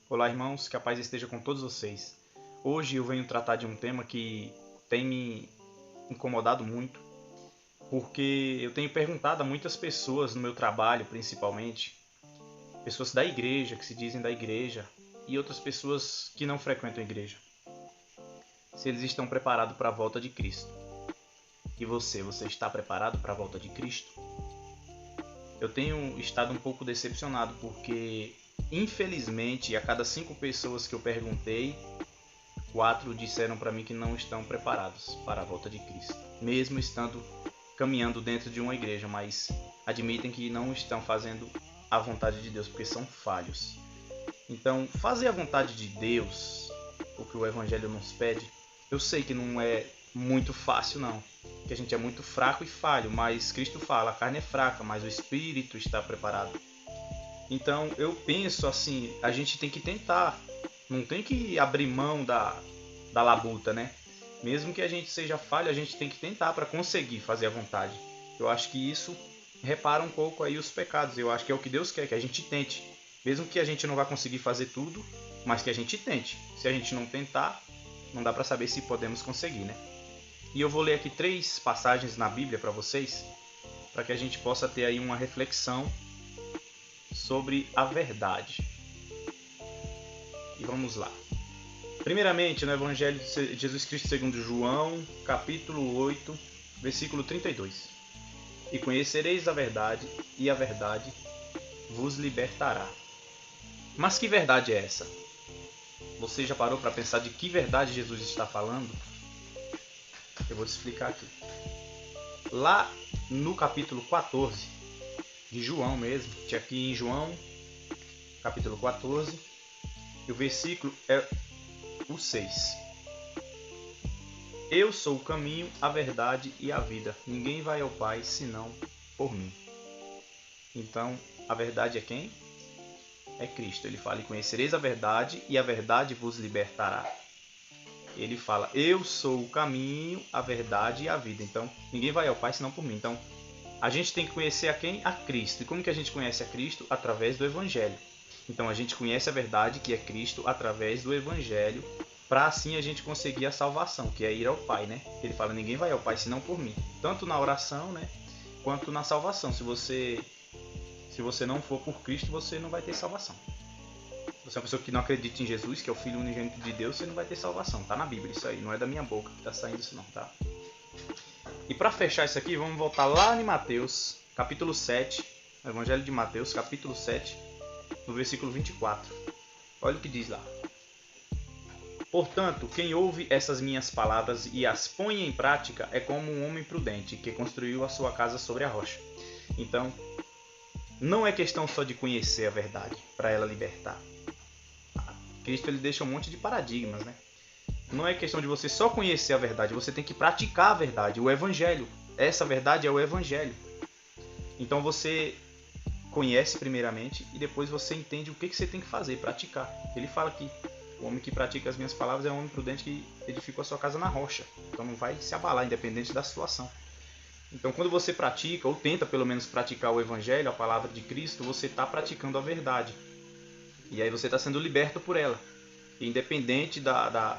Olá, irmãos, que a paz esteja com todos vocês. Hoje eu venho tratar de um tema que tem me incomodado muito, porque eu tenho perguntado a muitas pessoas no meu trabalho, principalmente, pessoas da igreja, que se dizem da igreja, e outras pessoas que não frequentam a igreja, se eles estão preparados para a volta de Cristo. E você está preparado para a volta de Cristo? Eu tenho estado um pouco decepcionado porque, infelizmente, a cada 5 pessoas que eu perguntei, 4 disseram para mim que não estão preparados para a volta de Cristo, mesmo estando caminhando dentro de uma igreja, mas admitem que não estão fazendo a vontade de Deus porque são falhos. Então, fazer a vontade de Deus, o que o Evangelho nos pede, eu sei que não é muito fácil não, que a gente é muito fraco e falho, mas Cristo fala, a carne é fraca, mas o Espírito está preparado. Então eu penso assim, a gente tem que tentar, não tem que abrir mão da labuta, né? Mesmo que a gente seja falho, a gente tem que tentar para conseguir fazer a vontade. Eu acho que isso repara um pouco aí os pecados, eu acho que é o que Deus quer, que a gente tente. Mesmo que a gente não vá conseguir fazer tudo, mas que a gente tente. Se a gente não tentar, não dá para saber se podemos conseguir, né? E eu vou ler aqui 3 passagens na Bíblia para vocês, para que a gente possa ter aí uma reflexão sobre a verdade. E vamos lá. Primeiramente, no Evangelho de Jesus Cristo segundo João, capítulo 8, versículo 32. E conhecereis a verdade, e a verdade vos libertará. Mas que verdade é essa? Você já parou para pensar de que verdade Jesus está falando? Eu vou te explicar aqui. Lá no capítulo 14 de João mesmo, que aqui em João, capítulo 14, e o versículo é o 6. Eu sou o caminho, a verdade e a vida. Ninguém vai ao Pai senão por mim. Então, a verdade é quem? É Cristo. Ele fala, e conhecereis a verdade, e a verdade vos libertará. Ele fala, eu sou o caminho, a verdade e a vida. Então, ninguém vai ao Pai senão por mim. Então, a gente tem que conhecer a quem? A Cristo. E como que a gente conhece a Cristo? Através do Evangelho. Então, a gente conhece a verdade, que é Cristo, através do Evangelho, para assim a gente conseguir a salvação, que é ir ao Pai, né? Ele fala, ninguém vai ao Pai senão por mim. Tanto na oração, né? Quanto na salvação. Se você não for por Cristo, você não vai ter salvação. Se você é uma pessoa que não acredita em Jesus, que é o Filho unigênito de Deus, você não vai ter salvação. Tá na Bíblia isso aí, não é da minha boca que tá saindo isso não, tá? E para fechar isso aqui, vamos voltar lá em Mateus, capítulo 7, Evangelho de Mateus, capítulo 7, no versículo 24. Olha o que diz lá. Portanto, quem ouve essas minhas palavras e as põe em prática é como um homem prudente que construiu a sua casa sobre a rocha. Então, não é questão só de conhecer a verdade para ela libertar. Cristo ele deixa um monte de paradigmas, né? Não é questão de você só conhecer a verdade, você tem que praticar a verdade, o Evangelho. Essa verdade é o Evangelho. Então você conhece primeiramente e depois você entende o que você tem que fazer, praticar. Ele fala que o homem que pratica as minhas palavras é um homem prudente que edificou a sua casa na rocha. Então não vai se abalar, independente da situação. Então quando você pratica, ou tenta pelo menos praticar o Evangelho, a palavra de Cristo, você está praticando a verdade. E aí você está sendo liberto por ela. E independente da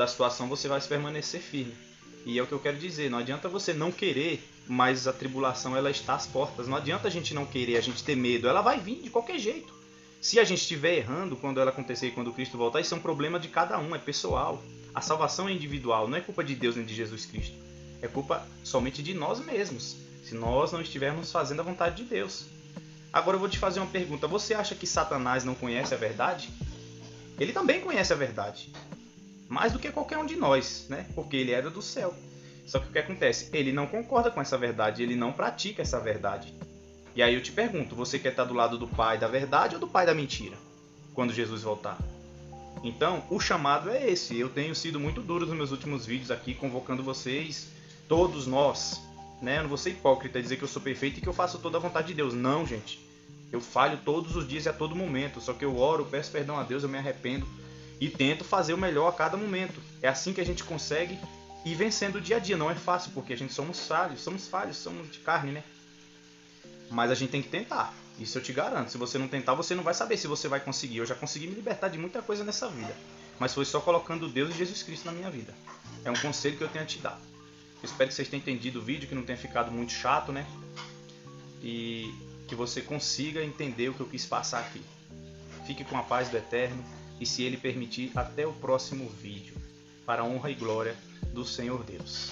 situação, você vai permanecer firme. E é o que eu quero dizer, não adianta você não querer, mas a tribulação ela está às portas. Não adianta a gente não querer, a gente ter medo, ela vai vir de qualquer jeito. Se a gente estiver errando quando ela acontecer e quando Cristo voltar, isso é um problema de cada um, é pessoal. A salvação é individual, não é culpa de Deus nem de Jesus Cristo. É culpa somente de nós mesmos, se nós não estivermos fazendo a vontade de Deus. Agora eu vou te fazer uma pergunta, você acha que Satanás não conhece a verdade? Ele também conhece a verdade. Mais do que qualquer um de nós, né? Porque ele era do céu. Só que o que acontece? Ele não concorda com essa verdade, ele não pratica essa verdade. E aí eu te pergunto, você quer estar do lado do pai da verdade ou do pai da mentira? Quando Jesus voltar. Então, o chamado é esse. Eu tenho sido muito duro nos meus últimos vídeos aqui, convocando vocês, todos nós, né? Eu não vou ser hipócrita dizer que eu sou perfeito e que eu faço toda a vontade de Deus. Não, gente. Eu falho todos os dias e a todo momento. Só que eu oro, peço perdão a Deus, eu me arrependo e tento fazer o melhor a cada momento. É assim que a gente consegue ir vencendo o dia a dia. Não é fácil, porque a gente somos falhos, somos de carne, né? Mas a gente tem que tentar. Isso eu te garanto. Se você não tentar, você não vai saber se você vai conseguir. Eu já consegui me libertar de muita coisa nessa vida, mas foi só colocando Deus e Jesus Cristo na minha vida. É um conselho que eu tenho a te dar. Eu espero que vocês tenham entendido o vídeo, que não tenha ficado muito chato, né? E que você consiga entender o que eu quis passar aqui. Fique com a paz do Eterno e, se Ele permitir, até o próximo vídeo, para a honra e glória do Senhor Deus.